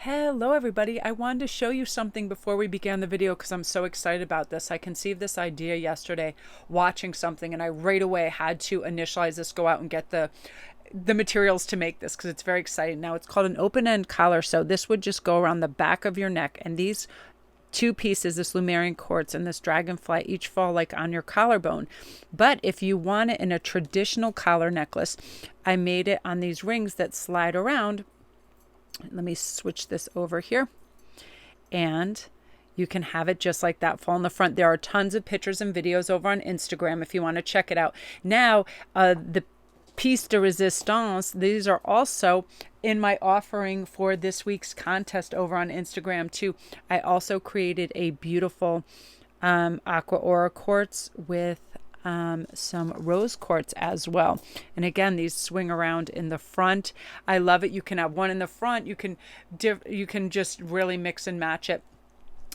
Hello everybody. I wanted to show you something before we began the video because I'm so excited about this. I conceived this idea yesterday watching something, and I right away had to initialize this, go out and get the materials to make this because it's very exciting. Now it's called an open-end collar. So this would just go around the back of your neck, and these two pieces, this Lumerian quartz and this dragonfly, each fall like on your collarbone. But if you want it in a traditional collar necklace, I made it on these rings that slide around. Let me switch this over here, and you can have it just like that, fall in the front. There are tons of pictures and videos over on Instagram if you want to check it out. Now, the piece de resistance, these are also in my offering for this week's contest over on Instagram too. I also created a beautiful aqua aura quartz with some rose quartz as well. And again, these swing around in the front. I love it. You can have one in the front. You can just really mix and match it.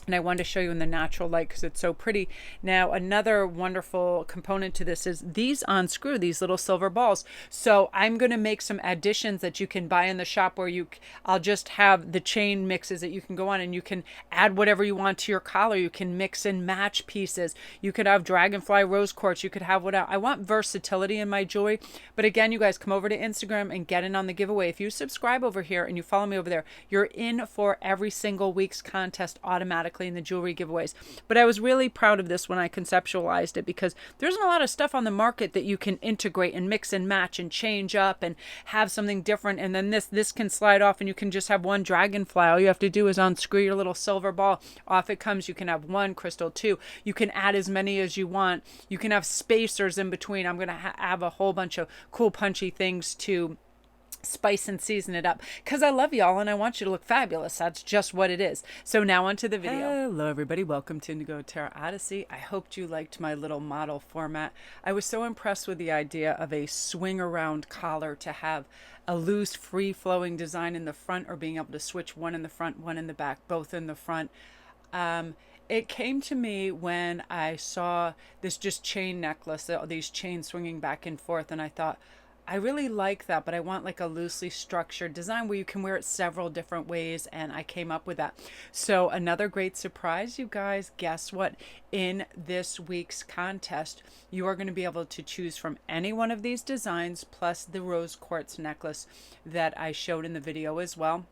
And I wanted to show you in the natural light because it's so pretty. Now, another wonderful component to this is these unscrew, these little silver balls. So I'm going to make some additions that you can buy in the shop where I'll just have the chain mixes that you can go on, and you can add whatever you want to your collar. You can mix and match pieces. You could have dragonfly rose quartz. You could have whatever. I want versatility in my jewelry. But again, you guys come over to Instagram and get in on the giveaway. If you subscribe over here and you follow me over there, you're in for every single week's contest automatically in the jewelry giveaways. But I was really proud of this when I conceptualized it because there isn't a lot of stuff on the market that you can integrate and mix and match and change up and have something different. And then this can slide off, and you can just have one dragonfly. All you have to do is unscrew your little silver ball. Off it comes. You can have one crystal, two. You can add as many as you want. You can have spacers in between. I'm going to have a whole bunch of cool punchy things to spice and season it up because I love y'all and I want you to look fabulous. That's just what it is. So now onto the video. Hello everybody, welcome to Indigo Tarot Odyssey. I hoped you liked my little model format. I was so impressed with the idea of a swing around collar to have a loose free-flowing design in the front, or being able to switch one in the front, one in the back, both in the front. It came to me when I saw this just chain necklace, these chains swinging back and forth, and I thought, I really like that, but I want like a loosely structured design where you can wear it several different ways, and I came up with that. So another great surprise, you guys, guess what? In this week's contest, you are going to be able to choose from any one of these designs, plus the rose quartz necklace that I showed in the video as well.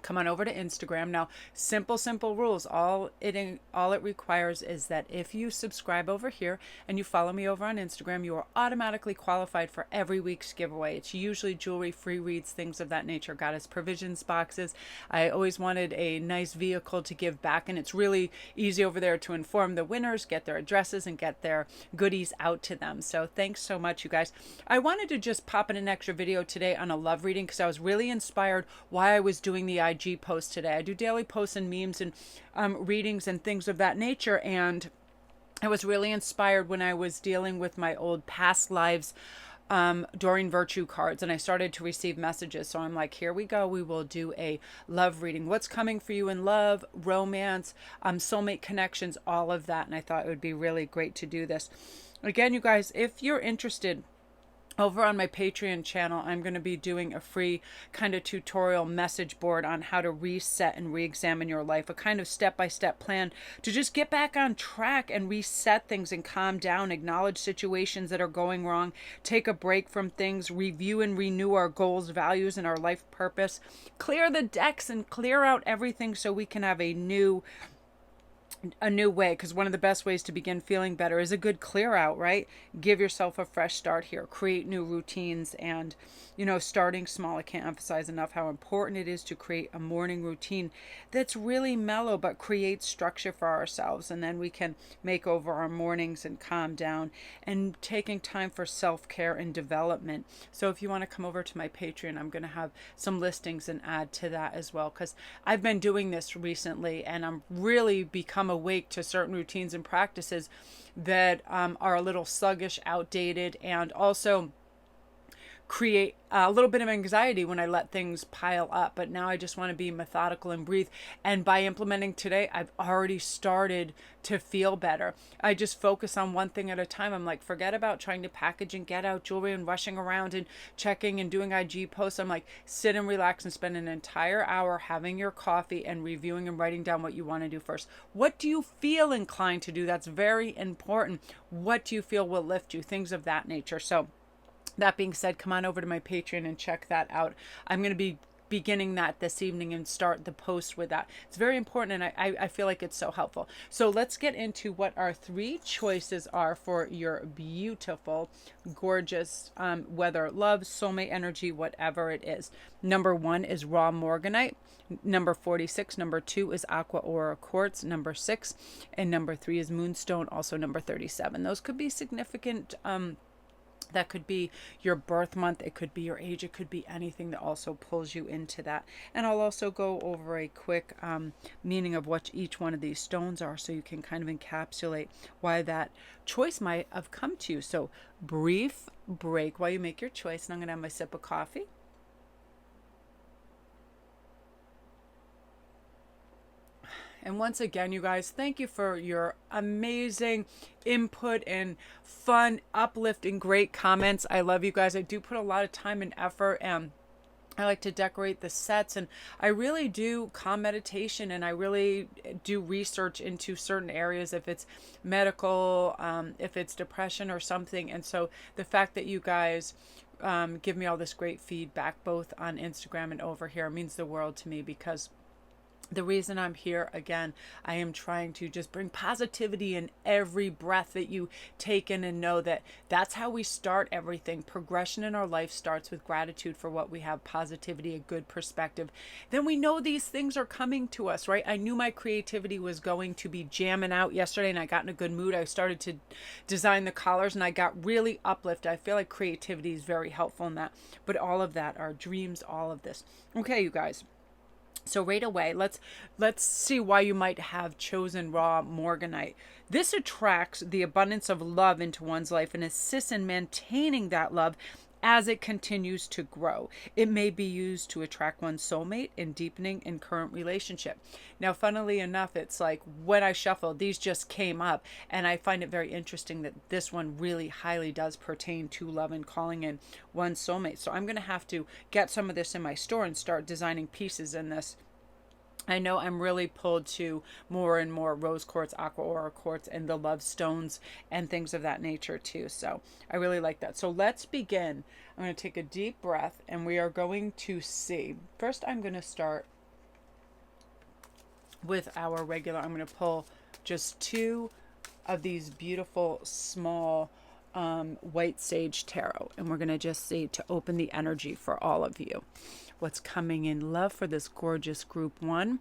Come on over to Instagram. Now, simple rules. All it requires is that if you subscribe over here and you follow me over on Instagram, you are automatically qualified for every week's giveaway. It's usually jewelry, free reads, things of that nature. Goddess provisions boxes. I always wanted a nice vehicle to give back, and it's really easy over there to inform the winners, get their addresses, and get their goodies out to them. So thanks so much, you guys. I wanted to just pop in an extra video today on a love reading because I was really inspired why I was doing the IG post today. I do daily posts and memes and readings and things of that nature, and I was really inspired when I was dealing with my old past lives during virtue cards, and I started to receive messages. So I'm like, here we go. We will do a love reading. What's coming for you in love, romance, soulmate connections, all of that. And I thought it would be really great to do this. Again, you guys, if you're interested, over on my Patreon channel, I'm going to be doing a free kind of tutorial message board on how to reset and re-examine your life, a kind of step-by-step plan to just get back on track and reset things and calm down, acknowledge situations that are going wrong, take a break from things, review and renew our goals, values, and our life purpose, clear the decks and clear out everything so we can have a new way, because one of the best ways to begin feeling better is a good clear out, right? Give yourself a fresh start here, create new routines, and starting small. I can't emphasize enough how important it is to create a morning routine that's really mellow but creates structure for ourselves, and then we can make over our mornings and calm down, and taking time for self-care and development. So if you want to come over to my Patreon, I'm going to have some listings and add to that as well, because I've been doing this recently and I'm really become awake to certain routines and practices that are a little sluggish, outdated, and also create a little bit of anxiety when I let things pile up. But now I just want to be methodical and breathe. And by implementing today, I've already started to feel better. I just focus on one thing at a time. I'm like, forget about trying to package and get out jewelry and rushing around and checking and doing IG posts. I'm like, sit and relax and spend an entire hour having your coffee and reviewing and writing down what you want to do first. What do you feel inclined to do? That's very important. What do you feel will lift you? Things of that nature. So that being said, come on over to my Patreon and check that out. I'm going to be beginning that this evening and start the post with that. It's very important, and I feel like it's so helpful. So let's get into what our 3 choices are for your beautiful, gorgeous, whether love, soulmate energy, whatever it is. Number 1 is raw morganite. Number 46, number 2 is aqua aura quartz, number 6, and number 3 is moonstone, also number 37. Those could be significant. That could be your birth month. It could be your age. It could be anything that also pulls you into that. And I'll also go over a quick meaning of what each one of these stones are, so you can kind of encapsulate why that choice might have come to you. So brief break while you make your choice. And I'm going to have my sip of coffee. And once again, you guys, thank you for your amazing input and fun, uplifting, great comments. I love you guys. I do put a lot of time and effort, and I like to decorate the sets, and I really do calm meditation, and I really do research into certain areas, if it's medical, if it's depression or something. And so the fact that you guys give me all this great feedback, both on Instagram and over here, means the world to me, because the reason I'm here, again, I am trying to just bring positivity in every breath that you take in, and know that that's how we start everything. Progression in our life starts with gratitude for what we have, positivity, a good perspective. Then we know these things are coming to us, right? I knew my creativity was going to be jamming out yesterday, and I got in a good mood. I started to design the collars, and I got really uplifted. I feel like creativity is very helpful in that. But all of that, our dreams, all of this. Okay, you guys. So right away, let's see why you might have chosen raw morganite. This attracts the abundance of love into one's life and assists in maintaining that love as it continues to grow. It may be used to attract one's soulmate and deepening in current relationship. Now, funnily enough, it's like when I shuffled, these just came up, and I find it very interesting that this one really highly does pertain to love and calling in one's soulmate. So I'm going to have to get some of this in my store and start designing pieces in this. I know I'm really pulled to more and more rose quartz, aqua aura quartz, and the love stones and things of that nature too. So I really like that. So let's begin. I'm going to take a deep breath, and we are going to see. First, I'm going to start with our regular. I'm going to pull just 2 of these beautiful small white sage tarot, and we're going to just see, to open the energy for all of you, what's coming in love for this gorgeous group 1.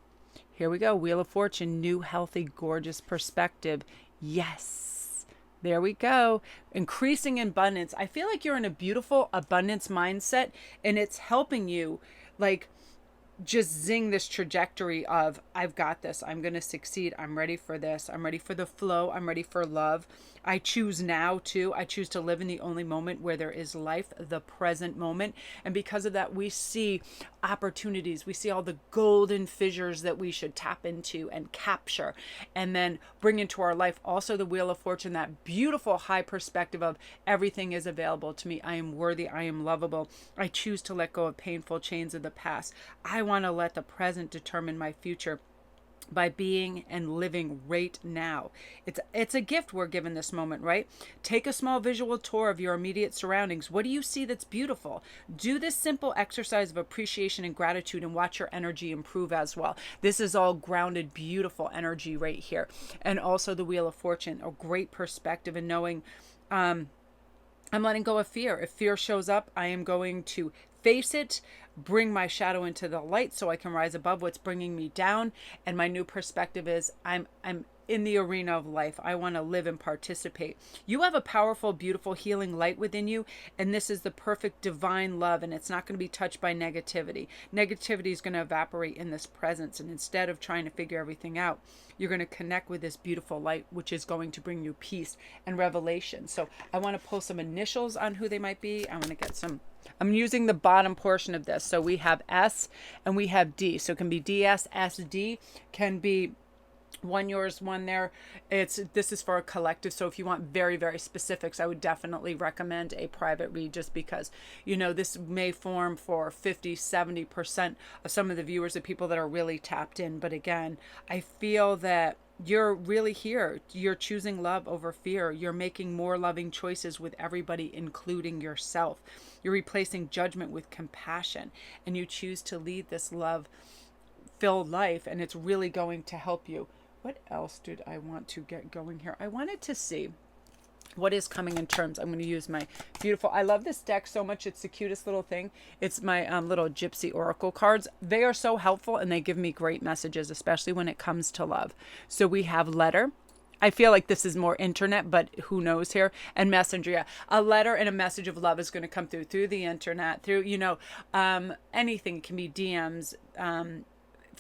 Here we go. Wheel of Fortune, new, healthy, gorgeous perspective. Yes. There we go. Increasing abundance. I feel like you're in a beautiful abundance mindset, and it's helping you, like, just zing this trajectory of, I've got this. I'm going to succeed. I'm ready for this. I'm ready for the flow. I'm ready for love. I choose now too. I choose to live in the only moment where there is life, the present moment. And because of that, we see opportunities. We see all the golden fissures that we should tap into and capture, and then bring into our life. Also the Wheel of Fortune, that beautiful high perspective of everything is available to me. I am worthy. I am lovable. I choose to let go of painful chains of the past. I want to let the present determine my future by being and living right now. It's a gift we're given this moment, right? Take a small visual tour of your immediate surroundings. What do you see that's beautiful? Do this simple exercise of appreciation and gratitude, and watch your energy improve as well. This is all grounded, beautiful energy right here. And also the Wheel of Fortune, a great perspective in knowing I'm letting go of fear. If fear shows up, I am going to face it, bring my shadow into the light so I can rise above what's bringing me down. And my new perspective is I'm in the arena of life. I want to live and participate. You have a powerful, beautiful, healing light within you, and this is the perfect divine love, and it's not going to be touched by negativity. Negativity is going to evaporate in this presence, and instead of trying to figure everything out, you're going to connect with this beautiful light, which is going to bring you peace and revelation. So I want to pull some initials on who they might be. I want to get some. I'm using the bottom portion of this. So we have S and we have D. So it can be DS, SD, can be one yours, one there. This is for a collective. So if you want very, very specifics, I would definitely recommend a private read, just because, you know, this may form for 50-70% of some of the viewers, the people that are really tapped in. But again, I feel that you're really here. You're choosing love over fear. You're making more loving choices with everybody, including yourself. You're replacing judgment with compassion, and you choose to lead this love filled life, and it's really going to help you. What else did I want to get going here? I wanted to see what is coming in terms. I'm going to use my beautiful, I love this deck so much. It's the cutest little thing. It's my little gypsy oracle cards. They are so helpful, and they give me great messages, especially when it comes to love. So we have letter. I feel like this is more internet, but who knows here. And messenger. Yeah. A letter and a message of love is going to come through the internet, through, you know, anything. It can be DMs,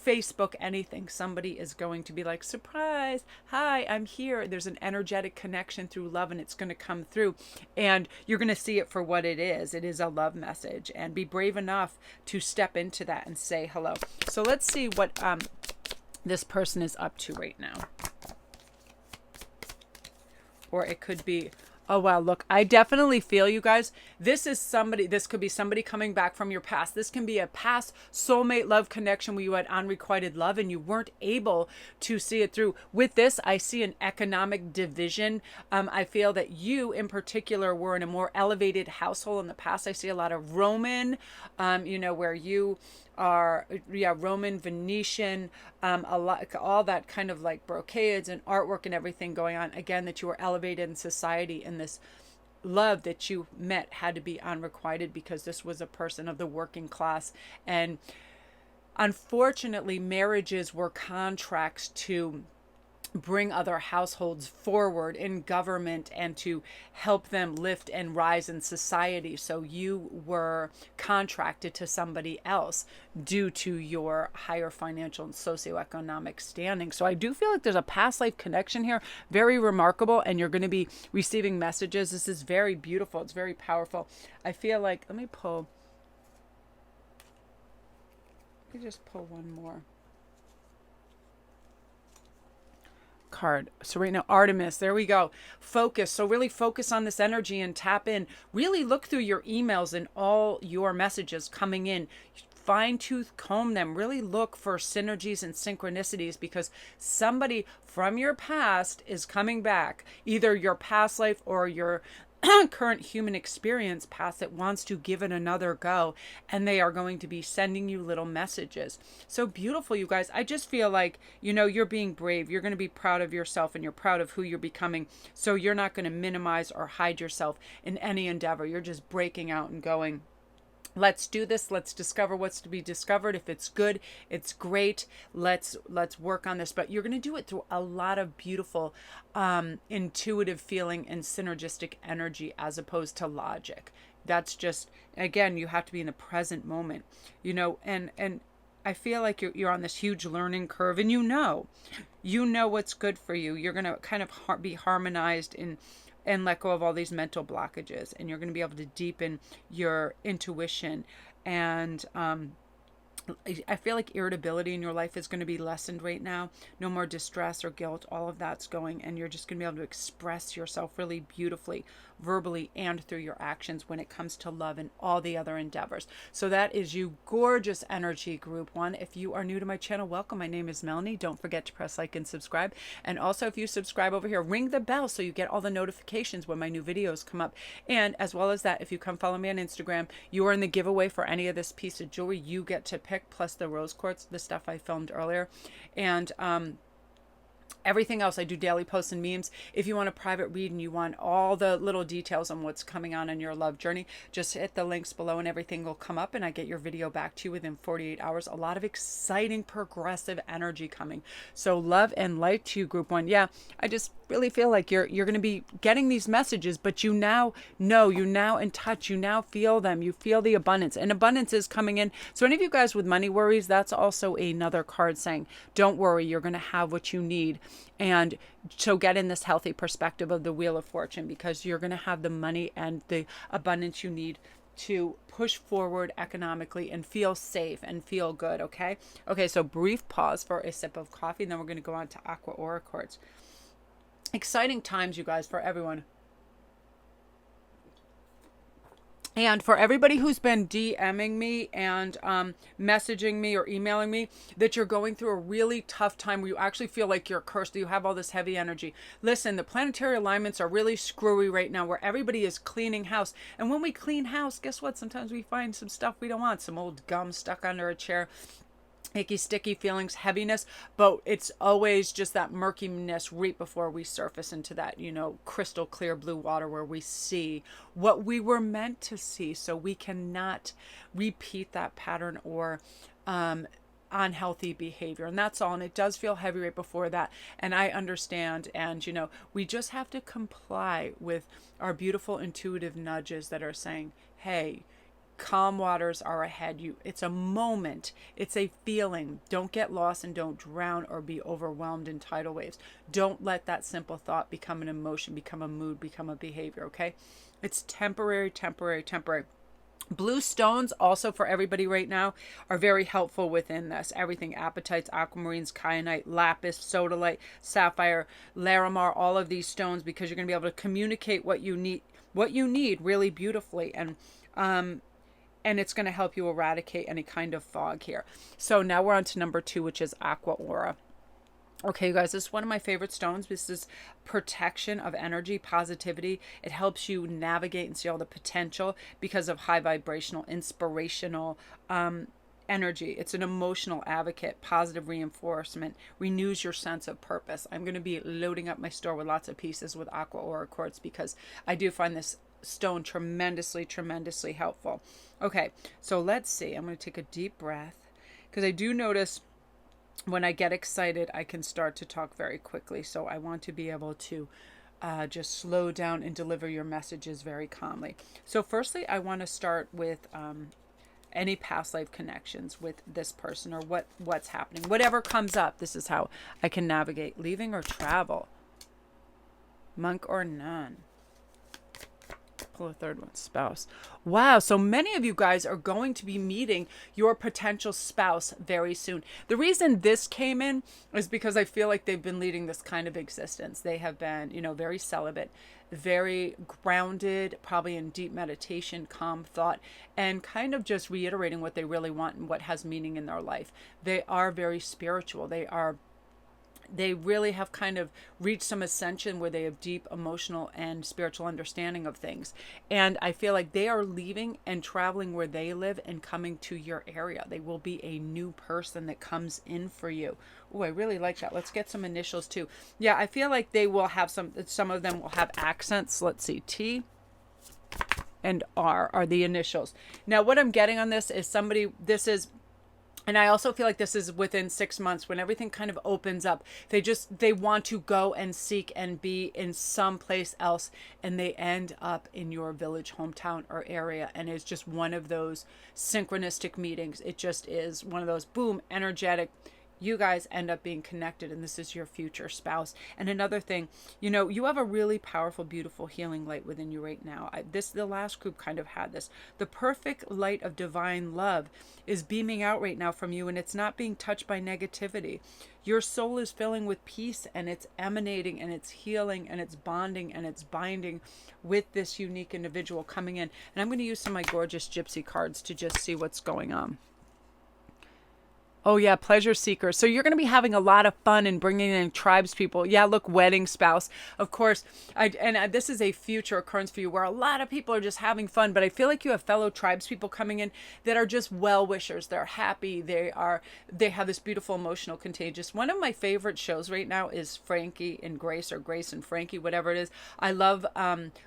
Facebook, anything. Somebody is going to be like, surprise, hi, I'm here. There's an energetic connection through love, and it's going to come through, and you're going to see it for what it is. It is a love message, and be brave enough to step into that and say hello. So let's see what this person is up to right now. Or it could be, oh, wow, look, I definitely feel you guys. This is somebody, this could be somebody coming back from your past. This can be a past soulmate love connection where you had unrequited love and you weren't able to see it through. With this, I see an economic division. I feel that you in particular were in a more elevated household in the past. I see a lot of Roman, you know, where you are, yeah, Roman, Venetian, a lot, all that kind of like brocades and artwork and everything going on. Again, that you were elevated in society, and this love that you met had to be unrequited because this was a person of the working class. And unfortunately, marriages were contracts to bring other households forward in government and to help them lift and rise in society. So you were contracted to somebody else due to your higher financial and socioeconomic standing. So I do feel like there's a past life connection here, very remarkable, and you're going to be receiving messages. This is very beautiful. It's very powerful. I feel like, let me just pull one more card. So right now, Artemis, there we go. Focus. So really focus on this energy and tap in. Really look through your emails and all your messages coming in. Fine tooth comb them. Really look for synergies and synchronicities, because somebody from your past is coming back, either your past life or your current human experience past, that wants to give it another go, and they are going to be sending you little messages. So beautiful, you guys. I just feel like, you know, you're being brave. You're going to be proud of yourself, and you're proud of who you're becoming. So you're not going to minimize or hide yourself in any endeavor. You're just breaking out and going, let's do this. Let's discover what's to be discovered. If it's good, it's great. Let's work on this. But you're going to do it through a lot of beautiful, intuitive feeling and synergistic energy, as opposed to logic. That's just, again, you have to be in the present moment, you know, and I feel like you're on this huge learning curve, and you know what's good for you. You're going to kind of be harmonized and let go of all these mental blockages, and you're going to be able to deepen your intuition. And I feel like irritability in your life is going to be lessened right now. No more distress or guilt. All of that's going, and you're just going to be able to express yourself really beautifully, verbally and through your actions when it comes to love and all the other endeavors. So that is you, gorgeous energy, group one. If you are new to my channel, welcome. My name is Melanie. Don't forget to press like and subscribe. And also, if you subscribe over here, ring the bell so you get all the notifications when my new videos come up. And as well as that, if you come follow me on Instagram, you are in the giveaway for any of this piece of jewelry. You get to pick, plus the rose quartz, the stuff I filmed earlier. And Everything else, I do daily posts and memes. If you want a private read and you want all the little details on what's coming on in your love journey, just hit the links below and everything will come up and I get your video back to you within 48 hours. A lot of exciting, progressive energy coming. So love and light to you, group one. Yeah, I just really feel like you're going to be getting these messages, but you now know, you now in touch, you now feel them, you feel the abundance, and abundance is coming in. So any of you guys with money worries, that's also another card saying, don't worry, you're going to have what you need. And so get in this healthy perspective of the Wheel of Fortune, because you're going to have the money and the abundance you need to push forward economically and feel safe and feel good. Okay. So brief pause for a sip of coffee. And then we're going to go on to Aqua Aura Quartz. Exciting times, you guys, for everyone. And for everybody who's been DMing me and messaging me or emailing me that you're going through a really tough time where you actually feel like you're cursed, that you have all this heavy energy. Listen, the planetary alignments are really screwy right now where everybody is cleaning house. And when we clean house, guess what? Sometimes we find some stuff we don't want, some old gum stuck under a chair, icky, sticky feelings, heaviness, but it's always just that murkiness right before we surface into that, crystal clear blue water where we see what we were meant to see. So we cannot repeat that pattern or unhealthy behavior. And that's all. And it does feel heavy right before that. And I understand. And, we just have to comply with our beautiful intuitive nudges that are saying, hey, calm waters are ahead. It's a moment. It's a feeling. Don't get lost and don't drown or be overwhelmed in tidal waves. Don't let that simple thought become an emotion, become a mood, become a behavior. Okay. It's temporary. Blue stones also for everybody right now are very helpful within this. Everything, apatites, aquamarines, kyanite, lapis, sodalite, sapphire, larimar, all of these stones, because you're going to be able to communicate what you need really beautifully. And it's going to help you eradicate any kind of fog here. So now we're on to number 2, which is Aqua Aura. Okay, you guys, this is one of my favorite stones. This is protection of energy, positivity. It helps you navigate and see all the potential because of high vibrational, inspirational energy. It's an emotional advocate, positive reinforcement, renews your sense of purpose. I'm going to be loading up my store with lots of pieces with Aqua Aura Quartz because I do find this stone tremendously helpful. Okay, so let's see. I'm going to take a deep breath because I do notice when I get excited, I can start to talk very quickly. So I want to be able to just slow down and deliver your messages very calmly. So firstly, I want to start with any past life connections with this person or what's happening. Whatever comes up, this is how I can navigate. Leaving or travel. Monk or nun. Pull a third one, spouse. Wow, so many of you guys are going to be meeting your potential spouse very soon. The reason this came in is because I feel like they've been leading this kind of existence. They have been, very celibate, very grounded, probably in deep meditation, calm thought, and kind of just reiterating what they really want and what has meaning in their life. They are very spiritual. They really have kind of reached some ascension where they have deep emotional and spiritual understanding of things. And I feel like they are leaving and traveling where they live and coming to your area. They will be a new person that comes in for you. Oh, I really like that. Let's get some initials too. Yeah, I feel like they will have some of them will have accents. Let's see, T and R are the initials. Now, what I'm getting on this is and I also feel like this is within 6 months when everything kind of opens up. They want to go and seek and be in some place else, and they end up in your village, hometown, or area. And it's just one of those synchronistic meetings. It just is one of those, boom, energetic. You guys end up being connected, and this is your future spouse. And another thing, you have a really powerful, beautiful healing light within you right now. The last group kind of had this. The perfect light of divine love is beaming out right now from you, and it's not being touched by negativity. Your soul is filling with peace, and it's emanating, and it's healing, and it's bonding, and it's binding with this unique individual coming in. And I'm going to use some of my gorgeous gypsy cards to just see what's going on. Oh yeah, pleasure seekers. So you're going to be having a lot of fun and bringing in tribes people. Yeah, look, wedding spouse. Of course, this is a future occurrence for you where a lot of people are just having fun, but I feel like you have fellow tribes people coming in that are just well wishers. They're happy. They have this beautiful emotional contagious. One of my favorite shows right now is Frankie and Grace, or Grace and Frankie, whatever it is. I love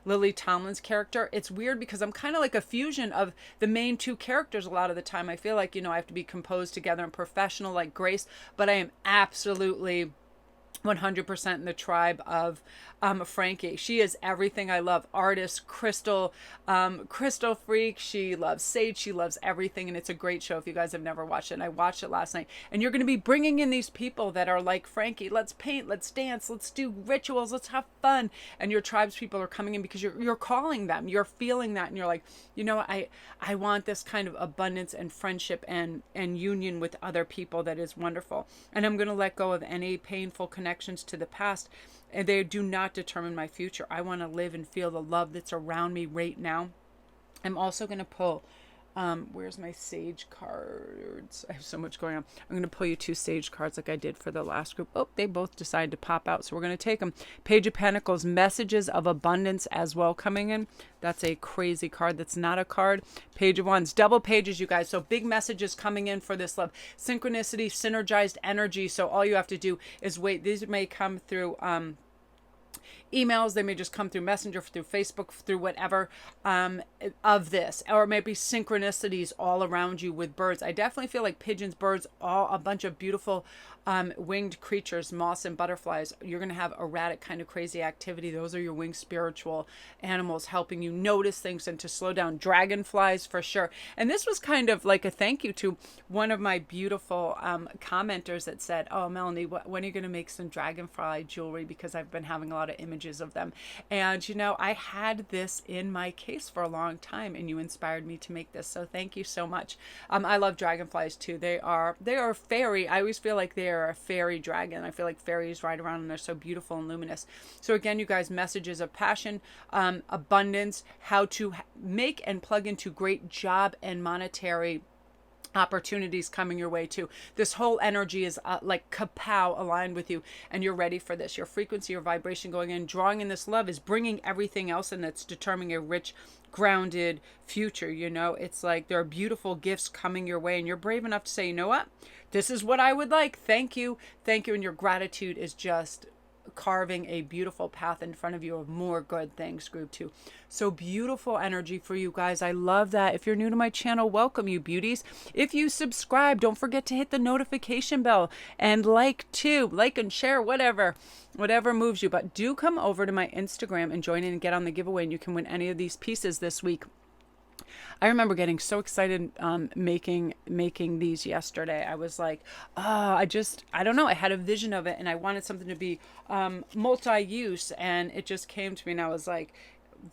Lily Tomlin's character. It's weird because I'm kind of like a fusion of the main two characters a lot of the time. I feel like, I have to be composed together and professional like Grace, but I am absolutely 100% in the tribe of Frankie. She is everything I love. Artist, crystal freak. She loves sage. She loves everything. And it's a great show if you guys have never watched it. And I watched it last night. And you're going to be bringing in these people that are like Frankie. Let's paint, let's dance, let's do rituals, let's have fun. And your tribes people are coming in because you're calling them. You're feeling that. And you're like, I want this kind of abundance and friendship and union with other people that is wonderful. And I'm going to let go of any painful connections to the past, and they do not determine my future. I want to live and feel the love that's around me right now. I'm also going to pull, where's my sage cards? I have so much going on. I'm going to pull you 2 sage cards like I did for the last group. Oh, they both decided to pop out, so we're going to take them. Page of Pentacles, messages of abundance as well coming in. That's a crazy card. That's not a card. Page of Wands, double pages, you guys. So big messages coming in for this love. Synchronicity, synergized energy. So all you have to do is wait. These may come through emails, they may just come through Messenger, through Facebook, through whatever of this, or maybe synchronicities all around you with birds. I definitely feel like pigeons, birds, all a bunch of beautiful winged creatures, moths and butterflies. You're going to have erratic kind of crazy activity. Those are your winged spiritual animals helping you notice things and to slow down. Dragonflies for sure. And this was kind of like a thank you to one of my beautiful commenters that said, oh, Melanie, when are you going to make some dragonfly jewelry? Because I've been having a lot of images of them. And, I had this in my case for a long time, and you inspired me to make this. So thank you so much. I love dragonflies too. They are fairy. I always feel like they are a fairy dragon. I feel like fairies ride around and they're so beautiful and luminous. So again, you guys, messages of passion, abundance, how to make and plug into great job and monetary opportunities coming your way too. This whole energy is like kapow aligned with you, and you're ready for this. Your frequency, your vibration going in, drawing in this love is bringing everything else, and that's determining a rich, grounded future. It's like there are beautiful gifts coming your way, and you're brave enough to say, you know what, this is what I would like. Thank you. And your gratitude is just carving a beautiful path in front of you of more good things, group 2. So beautiful energy for you guys. I love that. If you're new to my channel, welcome, you beauties. If you subscribe, don't forget to hit the notification bell and like and share, whatever moves you. But do come over to my Instagram and join in and get on the giveaway, and you can win any of these pieces this week. I remember getting so excited making these yesterday. I was like, I don't know. I had a vision of it, and I wanted something to be multi-use, and it just came to me, and I was like,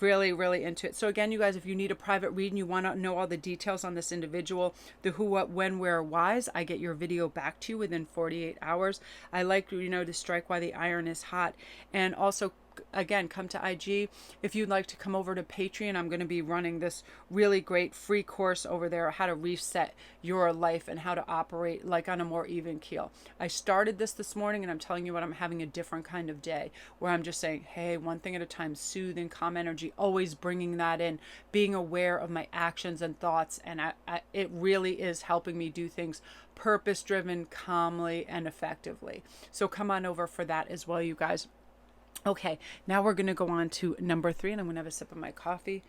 really, really into it. So again, you guys, if you need a private reading, you want to know all the details on this individual, the who, what, when, where, whys, I get your video back to you within 48 hours. I like, to strike while the iron is hot. And also, again, come to IG. If you'd like to come over to Patreon, I'm going to be running this really great free course over there, how to reset your life and how to operate like on a more even keel. I started this morning, and I'm telling you what, I'm having a different kind of day where I'm just saying, hey, one thing at a time, soothing, calm energy, always bringing that in, being aware of my actions and thoughts. And it really is helping me do things purpose-driven, calmly, and effectively. So come on over for that as well, you guys. Okay, now we're going to go on to number 3, and I'm going to have a sip of my coffee.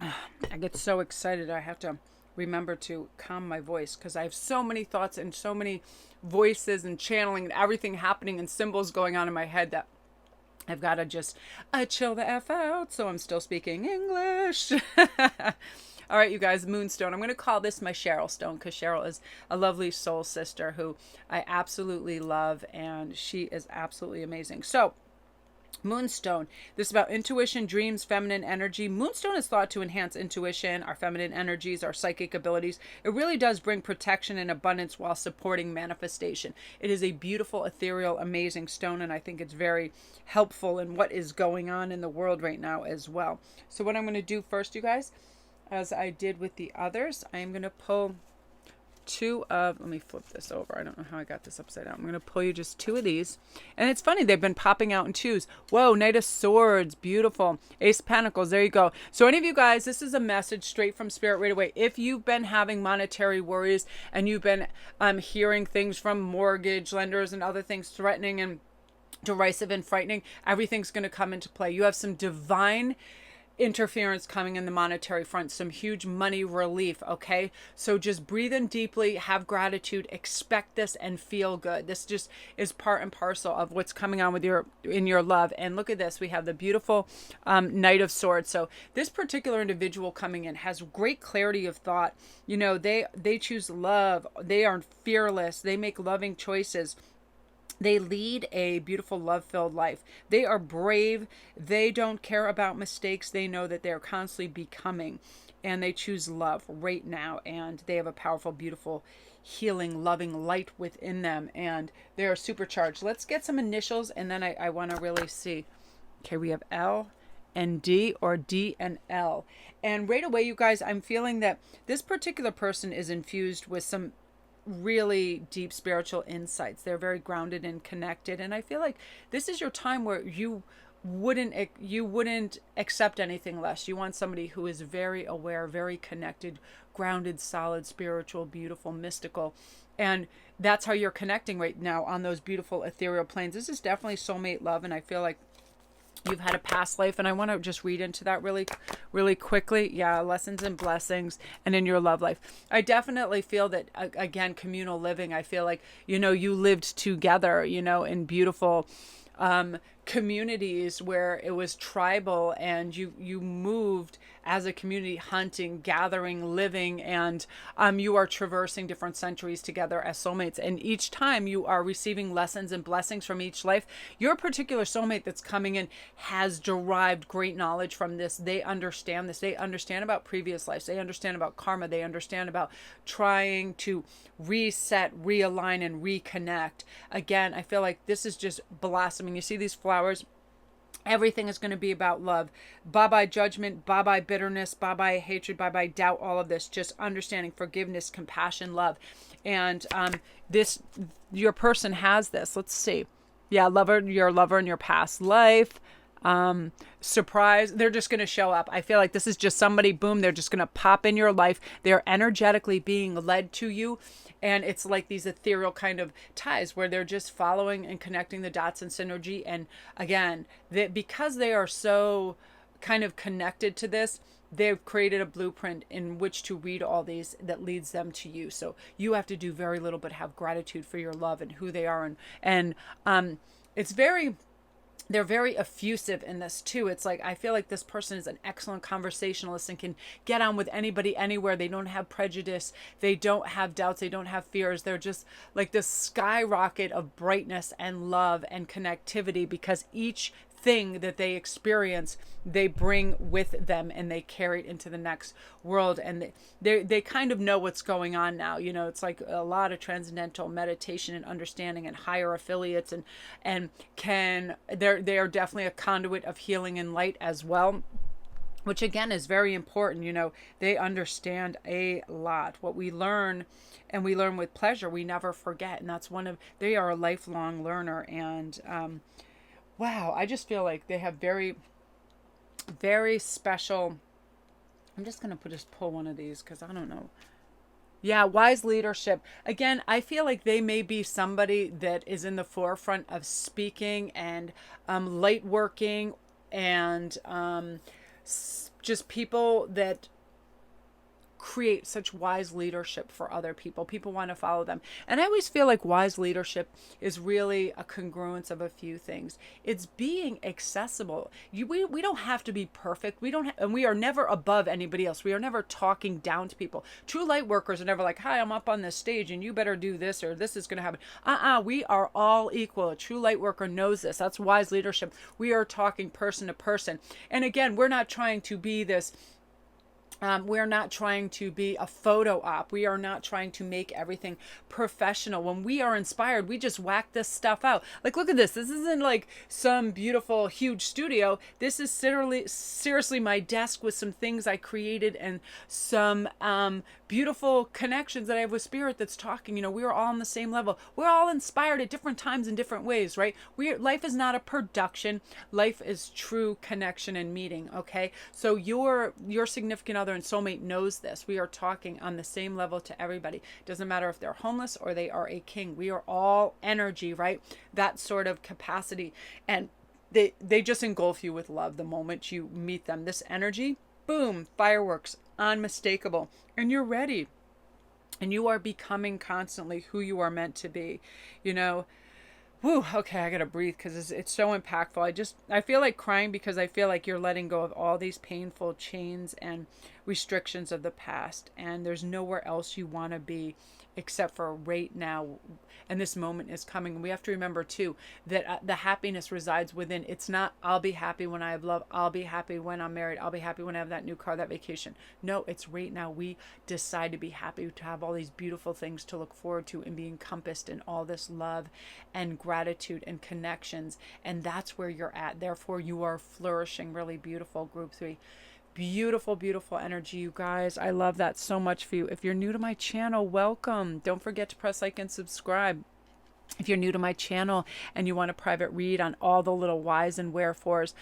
I get so excited. I have to remember to calm my voice because I have so many thoughts and so many voices and channeling and everything happening and symbols going on in my head that I've got to just chill the F out. So I'm still speaking English. All right, you guys, Moonstone. I'm going to call this my Cheryl Stone because Cheryl is a lovely soul sister who I absolutely love, and she is absolutely amazing. So, Moonstone. This is about intuition, dreams, feminine energy. Moonstone is thought to enhance intuition, our feminine energies, our psychic abilities. It really does bring protection and abundance while supporting manifestation. It is a beautiful, ethereal, amazing stone, and I think it's very helpful in what is going on in the world right now as well. So what I'm going to do first, you guys, as I did with the others, I am going to pull two of, let me flip this over. I don't know how I got this upside down. I'm going to pull you just two of these. And it's funny, they've been popping out in twos. Whoa, Knight of Swords, beautiful. Ace of Pentacles, there you go. So any of you guys, this is a message straight from Spirit right away. If you've been having monetary worries and you've been hearing things from mortgage lenders and other things threatening and derisive and frightening, everything's going to come into play. You have some divine interference coming in the monetary front, some huge money relief. Okay, so just breathe in deeply, have gratitude, expect this, and feel good. This just is part and parcel of what's coming on with in your love. And look at this, we have the beautiful Knight of Swords. So this particular individual coming in has great clarity of thought. You know, they choose love, they are fearless, they make loving choices. They lead a beautiful, love-filled life. They are brave. They don't care about mistakes. They know that they're constantly becoming, and they choose love right now. And they have a powerful, beautiful, healing, loving light within them, and they are supercharged. Let's get some initials, and then I want to really see. Okay, we have L and D, or D and L. And right away, you guys, I'm feeling that this particular person is infused with some really deep spiritual insights. They're very grounded and connected, and I feel like this is your time where you wouldn't accept anything less. You want somebody who is very aware, very connected, grounded, solid, spiritual, beautiful, mystical, and that's how you're connecting right now on those beautiful ethereal planes. This is definitely soulmate love, and I feel like you've had a past life, and I want to just read into that really quickly. Yeah, lessons and blessings, and in your love life. I definitely feel that, again, communal living. I feel like, you know, you lived together, you know, in beautiful communities where it was tribal, and you moved as a community, hunting, gathering, living, and you are traversing different centuries together as soulmates. And each time you are receiving lessons and blessings from each life. Your particular soulmate that's coming in has derived great knowledge from this. They understand this. They understand about previous lives. They understand about karma. They understand about trying to reset, realign, and reconnect. Again, I feel like this is just blossoming. You see these flowers? Everything is going to be about love. Bye-bye judgment, bye-bye bitterness, bye-bye hatred, bye-bye doubt, all of this. Just understanding, forgiveness, compassion, love. And your person has this. Let's see. Yeah, your lover in your past life. Surprise, they're just going to show up. I feel like this is just somebody, boom, they're just going to pop in your life. They're energetically being led to you. And it's like these ethereal kind of ties where they're just following and connecting the dots in synergy. And again, because they are so kind of connected to this, they've created a blueprint in which to read all these that leads them to you. So you have to do very little but have gratitude for your love and who they are. And it's they're very effusive in this too. It's like, I feel like this person is an excellent conversationalist and can get on with anybody, anywhere. They don't have prejudice. They don't have doubts. They don't have fears. They're just like this skyrocket of brightness and love and connectivity, because each thing that they experience, they bring with them and they carry it into the next world. And they kind of know what's going on now. You know, it's like a lot of transcendental meditation and understanding and higher affiliates, and they are definitely a conduit of healing and light as well, which again is very important. You know, they understand a lot. What we learn, and we learn with pleasure, we never forget. And that's they are a lifelong learner. And wow, I just feel like they have very, very special. I'm just going to just pull one of these because I don't know. Yeah, wise leadership. Again, I feel like they may be somebody that is in the forefront of speaking and light working, and just people that create such wise leadership for other people. People want to follow them. And I always feel like wise leadership is really a congruence of a few things. It's being accessible. We don't have to be perfect. And we are never above anybody else. We are never talking down to people. True light workers are never like, hi, I'm up on this stage and you better do this or this is going to happen. We are all equal. A true light worker knows this. That's wise leadership. We are talking person to person. And again, we're not trying to be this We're not trying to be a photo op. We are not trying to make everything professional. When we are inspired, we just whack this stuff out. Like, look at this. This isn't like some beautiful, huge studio. This is seriously my desk with some things I created and some beautiful connections that I have with spirit that's talking. You know, we are all on the same level. We're all inspired at different times in different ways, right? Life is not a production. Life is true connection and meeting, okay? So your significant other and soulmate knows this. We are talking on the same level to everybody. Doesn't matter if they're homeless or they are a king. We are all energy, right? That sort of capacity. And they just engulf you with love the moment you meet them. This energy, boom, fireworks, unmistakable. And you're ready. And you are becoming constantly who you are meant to be. You know, whew, okay, I gotta breathe because it's so impactful. I feel like crying because I feel like you're letting go of all these painful chains and restrictions of the past. And there's nowhere else you want to be except for right now. And this moment is coming. And we have to remember too that the happiness resides within. It's not, I'll be happy when I have love. I'll be happy when I'm married. I'll be happy when I have that new car, that vacation. No, it's right now. We decide to be happy, to have all these beautiful things to look forward to and be encompassed in all this love and gratitude and connections. And that's where you're at. Therefore, you are flourishing. Really beautiful, group 3. Beautiful, beautiful energy, you guys. I love that so much for you. If you're new to my channel, welcome. Don't forget to press like and subscribe. If you're new to my channel and you want a private read on all the little whys and wherefores,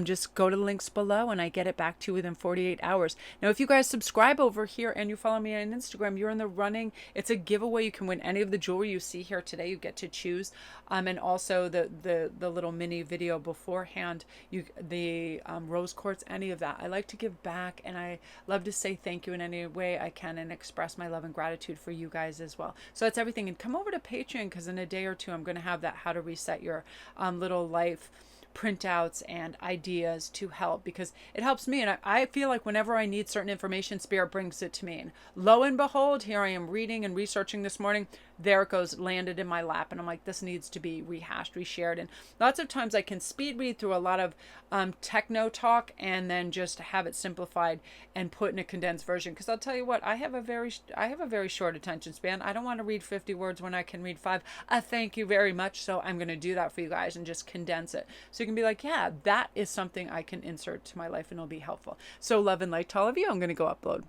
just go to the links below and I get it back to you within 48 hours. Now, if you guys subscribe over here and you follow me on Instagram, you're in the running. It's a giveaway. You can win any of the jewelry you see here today. You get to choose. And also the little mini video beforehand, the rose quartz, any of that. I like to give back and I love to say thank you in any way I can and express my love and gratitude for you guys as well. So that's everything. And come over to Patreon because in a day or two I'm going to have that how to reset your little life printouts and ideas to help, because it helps me. And I feel like whenever I need certain information, spirit brings it to me, and lo and behold, here I am reading and researching this morning. There it goes, landed in my lap, and I'm like, this needs to be rehashed, reshared. And lots of times I can speed read through a lot of techno talk and then just have it simplified and put in a condensed version, because I'll tell you what, I have a very short attention span. I don't want to read 50 words when I can read 5. Thank you very much. So I'm going to do that for you guys and just condense it, so you can be like, yeah, that is something I can insert to my life and it'll be helpful. So love and light to all of you. I'm going to go upload.